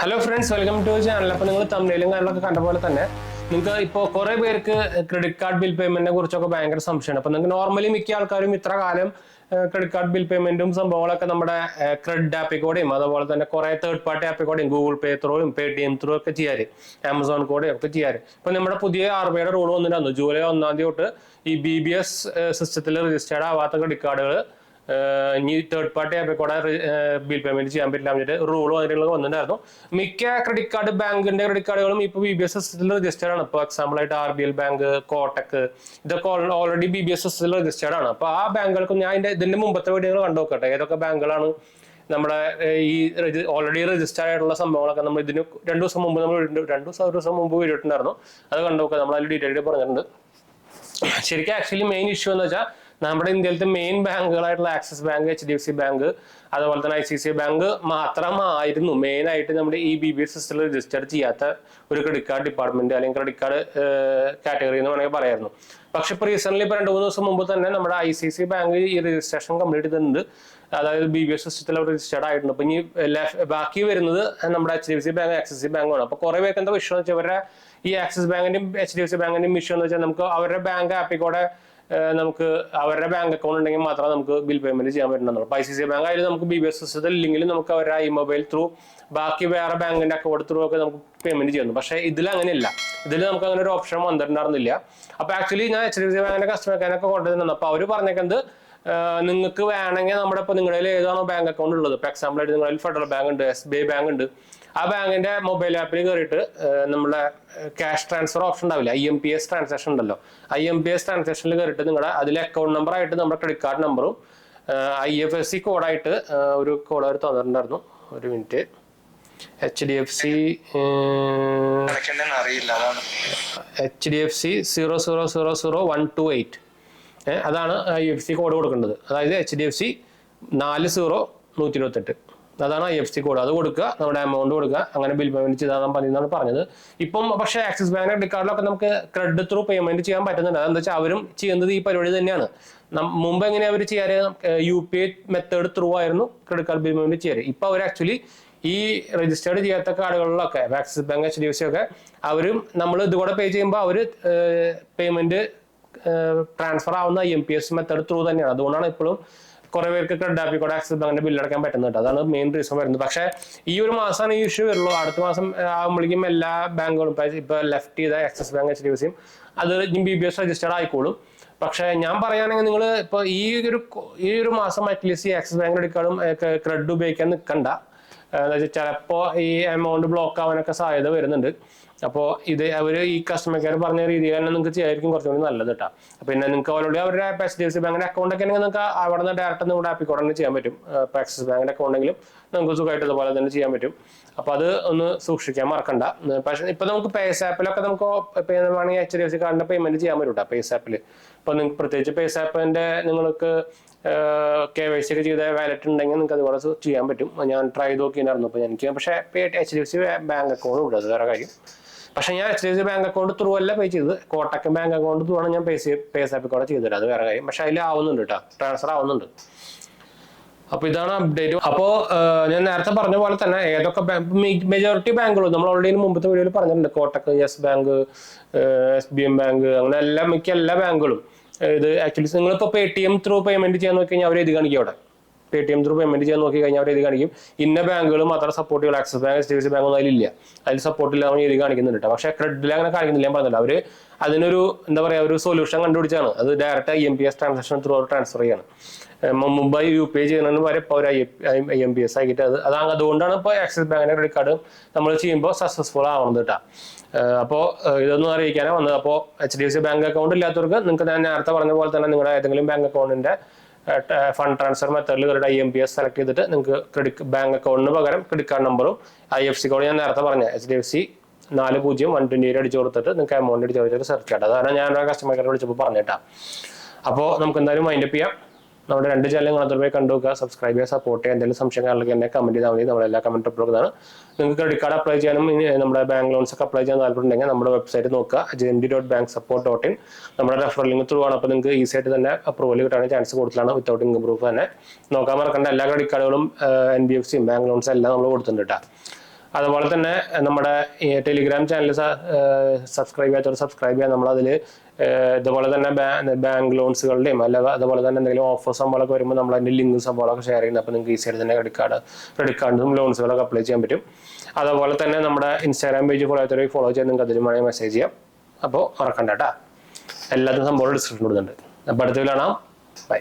Hello friends, welcome to channel. അപ്പോൾ നിങ്ങൾ തമ്മിലും കാര്യങ്ങളൊക്കെ കണ്ട പോലെ തന്നെ നിങ്ങൾക്ക് ഇപ്പോൾ കുറേ പേർക്ക് ക്രെഡിറ്റ് കാർഡ് ബിൽ പേയ്മെന്റിനെ കുറിച്ചൊക്കെ ഭയങ്കര സംശയമാണ്. അപ്പോൾ നിങ്ങൾക്ക് നോർമലി മിക്ക ആൾക്കാരും ഇത്ര കാലം ക്രെഡിറ്റ് കാർഡ് ബിൽ പേയ്മെന്റും സംഭവങ്ങളൊക്കെ നമ്മുടെ ക്രെഡിറ്റ് ആപ്പിൽ കൂടെയും അതുപോലെ തന്നെ കുറേ തേർഡ് പാർട്ടി ആപ്പിൽ കൂടെയും ഗൂഗിൾ പേ ത്രൂയും പേടിഎം ത്രൂ ഒക്കെ ചെയ്യാറ്, ആമസോൺ കൂടെ ഒക്കെ ചെയ്യാറ്. ഇപ്പോൾ നമ്മുടെ പുതിയ RBIയുടെ റൂൾ വന്നിട്ടാണ് ജൂലൈ 1 തൊട്ട് ഈ BBS സിസ്റ്റത്തിൽ രജിസ്റ്റേർഡ് ആവാത്ത ക്രെഡിറ്റ് കാർഡുകൾ ഇനി തേർഡ് പാർട്ടി ആപ്പിൽ കൂടെ ബിൽ പേയ്മെന്റ് ചെയ്യാൻ പറ്റില്ല എന്നിട്ട് റൂൾ വന്നിട്ടുണ്ടായിരുന്നു. മിക്ക ക്രെഡിറ്റ് കാർഡ് ബാങ്കിന്റെ ക്രെഡിറ്റ് കാർഡുകളും ഇപ്പോൾ BBS സിസ്റ്റത്തിൽ രജിസ്റ്റേർഡ് ആണ്. ഇപ്പോൾ എക്സാമ്പിൾ ആയിട്ട് RBL ബാങ്ക്, കോട്ടക്, ഇതൊക്കെ ഓൾറെഡി BBS സിസ്റ്റത്തിൽ രജിസ്റ്റേർഡ് ആണ്. അപ്പോൾ ആ ബാങ്കുകൾക്ക് ഞാൻ ഇതിന്റെ മുമ്പത്തെ വീഡിയോകൾ കണ്ടു നോക്കട്ടെ, ഏതൊക്കെ ബാങ്കുകളാണ് നമ്മുടെ ഈ ഓൾറെഡി രജിസ്റ്റർ ആയിട്ടുള്ള സംഭവങ്ങളൊക്കെ നമ്മൾ ഇതിന് 2 ദിവസം മുമ്പ് നമ്മൾ ഒരു ദിവസം മുമ്പ് വീഡിയോട്ടുണ്ടായിരുന്നു. അത് കണ്ടു നോക്കുക, നമ്മൾ അതിൽ ഡീറ്റെയിൽ പറഞ്ഞിട്ടുണ്ട്. ശരിക്കും ആക്ച്വലി മെയിൻ ഇഷ്യൂ എന്ന് വെച്ചാൽ നമ്മുടെ ഇന്ത്യയിലത്തെ മെയിൻ ബാങ്കുകളായിട്ടുള്ള ആക്സിസ് ബാങ്ക്, HDFC ബാങ്ക്, അതുപോലെ തന്നെ ICICI ബാങ്ക് മാത്രമായിരുന്നു മെയിൻ ആയിട്ട് നമ്മുടെ ഈ BBS സിസ്റ്റത്തിൽ രജിസ്റ്റർ ചെയ്യാത്ത ഒരു ക്രെഡിറ്റ് കാർഡ് ഡിപ്പാർട്ട്മെന്റ് അല്ലെങ്കിൽ ക്രെഡിറ്റ് കാർഡ് കാറ്റഗറി എന്ന് വേണമെങ്കിൽ പറയായിരുന്നു. പക്ഷെ ഇപ്പോൾ റീസെന്റ് ഇപ്പോൾ 2-3 ദിവസം മുമ്പ് തന്നെ നമ്മുടെ ICICI ബാങ്ക് ഈ രജിസ്ട്രേഷൻ കംപ്ലീറ്റ് ചെയ്തിട്ടുണ്ട്. അതായത് BBS സിസ്റ്റത്തിൽ രജിസ്റ്റേർഡ് ആയിട്ടുണ്ട്. അപ്പൊ ഇനി ബാക്കി വരുന്നത് നമ്മുടെ HDFC ബാങ്ക്, ആക്സിസ് ബാങ്കാണ്. അപ്പൊ കുറെ പേർക്ക് എന്താ വിഷയം എന്ന് വെച്ചാൽ അവരുടെ ഈ ആക്സിസ് ബാങ്കിന്റെയും HDFC ബാങ്കിന്റെയും വിഷയം എന്ന് വെച്ചാൽ നമുക്ക് അവരുടെ ബാങ്ക് ആപ്പിൽ കൂടെ നമുക്ക് അവരുടെ ബാങ്ക് അക്കൗണ്ട് ഉണ്ടെങ്കിൽ മാത്രമേ നമുക്ക് ബിൽ പേയ്മെന്റ് ചെയ്യാൻ പറ്റുന്നുള്ളൂ. അപ്പോൾ ICICI ബാങ്ക് ആയാലും നമുക്ക് BBS സിസ്റ്റത്തിൽ ഇല്ലെങ്കിൽ നമുക്ക് അവരുടെ മൊബൈൽ ത്രൂ ബാക്കി വേറെ ബാങ്കിന്റെ അക്കൗണ്ട് ത്രൂ ഒക്കെ നമുക്ക് പേയ്മെന്റ് ചെയ്യുന്നു. പക്ഷേ ഇതിൽ അങ്ങനെയില്ല. ഇതിൽ നമുക്ക് അങ്ങനെ ഒരു ഓപ്ഷൻ വന്നിട്ടുണ്ടായിരുന്നില്ല. അപ്പോൾ ആക്ച്വലി ഞാൻ HDFC ബാങ്കിന്റെ കസ്റ്റമർ കെയറിനൊക്കെ കൊണ്ടുവരുന്നത്. അപ്പോൾ അവർ പറഞ്ഞേക്കുന്നത് നിങ്ങൾക്ക് വേണമെങ്കിൽ നമ്മുടെ ഇപ്പോൾ നിങ്ങളുടെ ഏതാണോ ബാങ്ക് അക്കൗണ്ട് ഉള്ളത്, ഇപ്പോൾ എക്സാമ്പിൾ ആയിട്ട് നിങ്ങളിൽ ഫെഡറൽ ബാങ്ക് ഉണ്ട്, SBI ബാങ്ക് ഉണ്ട്, ആ ബാങ്കിന്റെ മൊബൈൽ ആപ്പിൽ കയറിയിട്ട് നമ്മുടെ ക്യാഷ് ട്രാൻസ്ഫർ ഓപ്ഷൻ ഉണ്ടാവില്ല, IMPS ട്രാൻസാക്ഷൻ ഉണ്ടല്ലോ, IMPS ട്രാൻസാക്ഷനിൽ കയറിയിട്ട് നിങ്ങളുടെ അതിലെ അക്കൗണ്ട് നമ്പർ ആയിട്ട് നമ്മുടെ ക്രെഡിറ്റ് കാർഡ് നമ്പറും IFSC കോഡായിട്ട് ഒരു കോഡ് അവർ തന്നിട്ടുണ്ടായിരുന്നു. ഒരു മിനിറ്റ്, HDFC 0000128 അതാണ് IFSC കോഡ് കൊടുക്കേണ്ടത്. അതായത് HDFC 40128 അതാണ് IFSC കോഡ്. അത് കൊടുക്കുക, നമ്മുടെ എമൗണ്ട് കൊടുക്കുക, അങ്ങനെ ബിൽ പേയ്മെന്റ് ചെയ്താൽ മതിയെന്നാണ് പറഞ്ഞത്. ഇപ്പം പക്ഷേ ആക്സിസ് ബാങ്ക് ക്രെഡിറ്റ് കാർഡിലൊക്കെ നമുക്ക് ക്രെഡിറ്റ് ത്രൂ പേയ്മെന്റ് ചെയ്യാൻ പറ്റുന്നുണ്ട്. അതെന്താ വെച്ചാൽ അവരും ചെയ്യുന്നത് ഈ പരിപാടി തന്നെയാണ്. മുമ്പ് എങ്ങനെയാണ് അവർ ചെയ്യാറ്? UPI മെത്തേഡ് ത്രൂ ആയിരുന്നു ക്രെഡിറ്റ് കാർഡ് ബിൽ പേയ്മെന്റ് ചെയ്യാറ്. ഇപ്പൊ അവർ ആക്ച്വലി ഈ രജിസ്റ്റേർഡ് ചെയ്യാത്ത കാർഡുകളിലൊക്കെ ആക്സിസ് ബാങ്ക്, HDFC ഒക്കെ അവരും നമ്മൾ ഇതുകൂടെ പേ ചെയ്യുമ്പോൾ അവർ പേയ്മെന്റ് ട്രാൻസ്ഫർ ആവുന്ന IMPS മെത്തേഡ് ത്രൂ തന്നെയാണ്. അതുകൊണ്ടാണ് ഇപ്പോഴും കുറെ പേർക്ക് ക്രെഡിറ്റ് ആപ്പിൽ കൂടെ ആക്സിസ് ബാങ്കിന്റെ ബില്ലടക്കാൻ പറ്റുന്നുണ്ട്. അതാണ് മെയിൻ റീസൺ വരുന്നത്. പക്ഷേ ഈ ഒരു മാസമാണ് ഈ ഇഷ്യൂ വരുള്ളൂ. അടുത്ത മാസം ആകുമ്പോഴേക്കും എല്ലാ ബാങ്കുകളും ഇപ്പൊ ലെഫ്റ്റ് ചെയ്ത ആക്സിസ് ബാങ്ക്, HDFC അത് BBS രജിസ്റ്റേർഡ് ആയിക്കോളും. പക്ഷെ ഞാൻ പറയുകയാണെങ്കിൽ നിങ്ങൾ ഇപ്പൊ ഈ ഒരു മാസം അറ്റ്ലീസ്റ്റ് ഈ ആക്സിസ് ബാങ്ക് ക്രെഡിറ്റ് കാർഡും ക്രെഡിറ്റ് ഉപയോഗിക്കാൻ നിൽക്കണ്ട. ചിലപ്പോൾ ഈ എമൗണ്ട് ബ്ലോക്ക് ആവാനൊക്കെ സാധ്യത വരുന്നുണ്ട്. അപ്പോൾ ഇത് അവർ ഈ കസ്റ്റമർ കെയർ പറഞ്ഞ രീതിയിൽ തന്നെ നിങ്ങൾക്ക് ചെയ്യായിരിക്കും കുറച്ചുകൂടി നല്ലത് കേട്ടോ. പിന്നെ നിങ്ങൾക്ക് ഓൾറെഡി അവരുടെ HDFC ബാങ്കിന്റെ അക്കൗണ്ട് ഒക്കെ ആണെങ്കിൽ നിങ്ങൾക്ക് അവിടെ നിന്ന് ഡയറക്റ്റ് നിങ്ങളുടെ ആപ്പിൽ കൂടെ തന്നെ ചെയ്യാൻ പറ്റും. ഇപ്പോൾ ആക്സിസ് ബാങ്കിന്റെ അക്കൗണ്ടെങ്കിലും നിങ്ങൾക്ക് സുഖമായിട്ട് ഇതുപോലെ തന്നെ ചെയ്യാൻ പറ്റും. അപ്പോൾ അത് ഒന്ന് സൂക്ഷിക്കാൻ മറക്കണ്ട. പക്ഷേ ഇപ്പൊ നമുക്ക് പേസ് ആപ്പിലൊക്കെ നമുക്ക് വേണമെങ്കിൽ HDFC കാർഡിന്റെ പേയ്മെന്റ് ചെയ്യാൻ പറ്റും കേട്ടോ. പേസ് ആപ്പിൽ ഇപ്പൊ നിങ്ങൾക്ക് പ്രത്യേകിച്ച് പേസ് ആപ്പിന്റെ നിങ്ങൾക്ക് KYC ഒക്കെ ചെയ്ത വാലറ്റ് ഉണ്ടെങ്കിൽ നിങ്ങൾക്ക് അതുപോലെ ചെയ്യാൻ പറ്റും. ഞാൻ ട്രൈ ചെയ്ത് നോക്കിയിട്ടുണ്ടായിരുന്നു. അപ്പോൾ എനിക്ക് പക്ഷേ HDFC ബാങ്ക് അക്കൗണ്ട് ഉണ്ട്, അത് വേറെ കാര്യം. പക്ഷെ ഞാൻ HDFC ബാങ്ക് അക്കൗണ്ട് ത്രൂ അല്ല പേ ചെയ്തത്, കോട്ടക് ബാങ്ക് അക്കൗണ്ട് ത്രൂ ആണ് ഞാൻ പേസ് ആപ്പിൽ കൂടെ ചെയ്തത്, അത് വേറെ കാര്യം. പക്ഷെ അതിൽ ആവുന്നുണ്ട് കേട്ടോ, ട്രാൻസ്ഫർ ആവുന്നുണ്ട്. അപ്പൊ ഇതാണ് അപ്ഡേറ്റ്. അപ്പോൾ ഞാൻ നേരത്തെ പറഞ്ഞ പോലെ തന്നെ ഏതൊക്കെ മെജോറിറ്റി ബാങ്കുകളും നമ്മൾ ഓൾറെഡി മുമ്പത്തെ വീഡിയോയിൽ പറഞ്ഞിട്ടുണ്ട്. Kotak, yes bank, SBM bank, അങ്ങനെ മിക്ക എല്ലാ ബാങ്കുകളും ഇത് ആക്ച്വലി നിങ്ങളിപ്പോൾ PayTM ത്രൂ പേയ്മെന്റ് ചെയ്യാൻ നോക്കി കഴിഞ്ഞാൽ അവർ ഇത് കാണിക്കും. അവിടെ PayTM ത്രൂ പേയ്മെന്റ് ചെയ്യാൻ നോക്കി കഴിഞ്ഞാൽ അവർ ഇത് കാണിക്കും. ഇന്ന ബാങ്കുകൾ മാത്രം സപ്പോർട്ട് ചെയ്യും, ആക്സിസ് ബാങ്ക്, HDFC ബാങ്ക് ഒന്നും അതിലില്ല, അതിൽ സപ്പോർട്ട് ഇല്ലാതെ ഇത് കാണിക്കുന്നുണ്ട്. പക്ഷേ ക്രെഡിറ്റിൽ അങ്ങനെ കാണിക്കുന്നില്ല, ഞാൻ പറഞ്ഞില്ല. അവർ അതിനൊരു എന്താ പറയുക, ഒരു സൊല്യൂഷൻ കണ്ടുപിടിച്ചാണ്. അത് ഡയറക്റ്റ് IMPS ട്രാൻസാക്ഷൻ ത്രൂ അവർ ട്രാൻസ്ഫർ ചെയ്യാണ്. മുമ്പ് UPI ചെയ്യുന്നതിന് വരെ ഇപ്പോൾ ഒരു IMPS ആക്കിയിട്ട് അതുകൊണ്ടാണ് ഇപ്പോൾ ആക്സിസ് ബാങ്കിന്റെ ക്രെഡിറ്റ് കാർഡ് നമ്മൾ ചെയ്യുമ്പോൾ സക്സസ്ഫുൾ ആവുന്നത് കേട്ടോ. അപ്പോൾ ഇതൊന്നും അറിയിക്കാനാണ് വന്നത്. അപ്പോൾ HDFC ബാങ്ക് അക്കൗണ്ട് ഇല്ലാത്തവർക്ക് നിങ്ങൾക്ക് ഞാൻ നേരത്തെ പറഞ്ഞ പോലെ തന്നെ നിങ്ങളുടെ ഏതെങ്കിലും ബാങ്ക് അക്കൗണ്ടിന്റെ ഫണ്ട് ട്രാൻസ്ഫർ മെത്തേഡിൽ ഇവരുടെ IMPS സെലക്ട് ചെയ്തിട്ട് നിങ്ങൾക്ക് ക്രെഡിറ്റ് ബാങ്ക് അക്കൗണ്ടിന് പകരം ക്രെഡിറ്റ് കാർഡ് നമ്പറും IFSC കോഡ് ഞാൻ നേരത്തെ പറഞ്ഞ HDFC 40127 അടിച്ചു കൊടുത്തിട്ട് നിങ്ങൾക്ക് എമൗണ്ട് അടിച്ചു കൊടുത്തിട്ട് സെർച്ച് ചെയ്യാം. അതാണ് ഞാൻ കസ്റ്റമർ കെയർ വിളിച്ചപ്പോൾ പറഞ്ഞിട്ടാ. അപ്പോൾ നമുക്ക് എന്തായാലും മൈൻഡപ്പ് ചെയ്യാം. നമ്മുടെ 2 ചാനൽ നിങ്ങൾ അതുമായി കണ്ടുവെക്കുക, സബ്സ്ക്രൈബ് ചെയ്യുക, സപ്പോർട്ട് ചെയ്യുക. എന്തെങ്കിലും സംശയങ്ങളിലേക്ക് എന്നെ കമന്റ് ചെയ്താൽ മതി. നമ്മളെല്ലാ കമന്റ് റിപ്ലൈതാണ്. നിങ്ങൾക്ക് ക്രെഡിറ്റ് കാർഡ് അപ്ലൈ ചെയ്യാനും നമ്മുടെ ബാങ്ക് ലോൺസ് ഒക്കെ അപ്ലൈ ചെയ്യാൻ താല്പര്യമുണ്ടെങ്കിൽ നമ്മുടെ വെബ്സൈറ്റ് നോക്കുക, jmd.banksupport.in. നമ്മുടെ റെഫറൽ ലിങ്ക് ത്രൂ ആണ്. അപ്പോൾ നിങ്ങൾക്ക് ഈസി ആയിട്ട് തന്നെ അപ്രൂവൽ കിട്ടാൻ ചാൻസ് കൂടുതലാണ്, വിത്തൗട്ട് ഇൻകം പ്രൂഫ് തന്നെ. നോക്കാൻ മറക്കണ്ട, എല്ലാ ക്രെഡിറ്റ് കാർഡുകളും NBFC ബാങ്ക് ലോൺസ് എല്ലാം നമ്മൾ കൊടുത്തിട്ടുണ്ട് കേട്ടോ. അതുപോലെ തന്നെ നമ്മുടെ ടെലിഗ്രാം ചാനൽ സബ്സ്ക്രൈബ് ചെയ്യാത്തവർ സബ്സ്ക്രൈബ് ചെയ്യാം. നമ്മളതിൽ ഇതുപോലെ തന്നെ ബാങ്ക് ലോൺസുകളുടെയും അതുപോലെ തന്നെ എന്തെങ്കിലും ഓഫർ സംഭവങ്ങളൊക്കെ വരുമ്പോൾ നമ്മൾ അതിൻ്റെ ലിങ്ക് സംഭവങ്ങളൊക്കെ ഷെയർ ചെയ്യുന്നത്. അപ്പോൾ നിങ്ങൾക്ക് ഈസിയായിട്ട് തന്നെ ക്രെഡിറ്റ് കാർഡും ലോൺസുകളൊക്കെ അപ്ലൈ ചെയ്യാൻ പറ്റും. അതുപോലെ തന്നെ നമ്മുടെ ഇൻസ്റ്റാഗ്രാം പേജ് ഫോളോ ചെയ്ത് നിങ്ങൾക്ക് അതിൽ വേണമെങ്കിൽ മെസ്സേജ് ചെയ്യാം. അപ്പോൾ മറക്കണ്ട കേട്ടോ, എല്ലാത്തിനും സംഭവം ഡിസ്ക്രിപ്ഷൻ കൊടുക്കുന്നുണ്ട്. അപ്പോൾ അടുത്ത കാണാം. ബൈ.